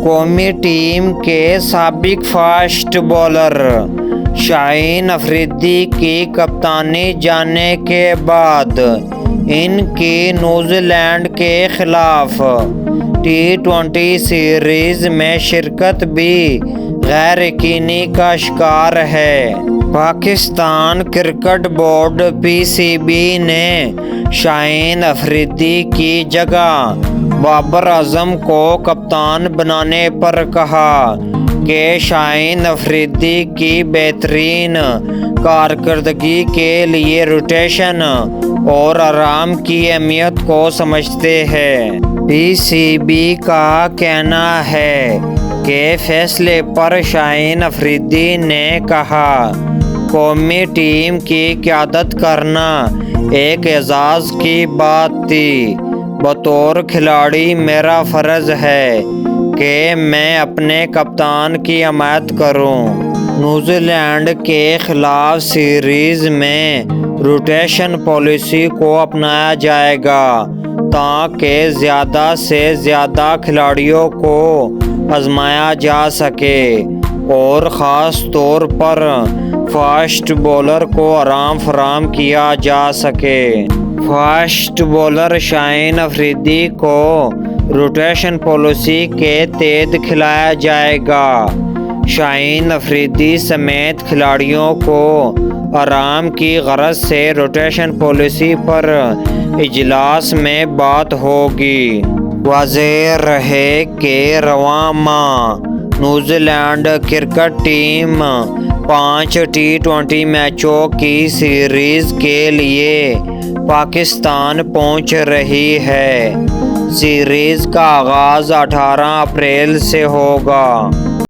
قومی ٹیم کے سابق فاسٹ بولر شاہین افریدی کی کپتانی جانے کے بعد ان کی نیوزی لینڈ کے خلاف T20 سیریز میں شرکت بھی غیر یقینی کا شکار ہے۔ پاکستان کرکٹ بورڈ PCB نے شاہین افریدی کی جگہ بابر اعظم کو کپتان بنانے پر کہا کہ شاہین افریدی کی بہترین کارکردگی کے لیے روٹیشن اور آرام کی اہمیت کو سمجھتے ہیں۔ PCB کا کہنا ہے کہ فیصلے پر شاہین افریدی نے کہا، قومی ٹیم کی قیادت کرنا ایک اعزاز کی بات تھی۔ بطور کھلاڑی میرا فرض ہے کہ میں اپنے کپتان کی حمایت کروں۔ نیوزی لینڈ کے خلاف سیریز میں روٹیشن پالیسی کو اپنایا جائے گا تاکہ زیادہ سے زیادہ کھلاڑیوں کو آزمایا جا سکے اور خاص طور پر فاسٹ بولر کو آرام فراہم کیا جا سکے۔ فاسٹ بولر شاہین افریدی کو روٹیشن پالیسی کے تحت کھلایا جائے گا۔ شاہین افریدی سمیت کھلاڑیوں کو آرام کی غرض سے روٹیشن پالیسی پر اجلاس میں بات ہوگی۔ واضح رہے کہ رواں ماہ New Zealand cricket team 5 T20 میچوں کی سیریز کے لیے پاکستان پہنچ رہی ہے۔ سیریز کا آغاز 18 اپریل سے ہوگا۔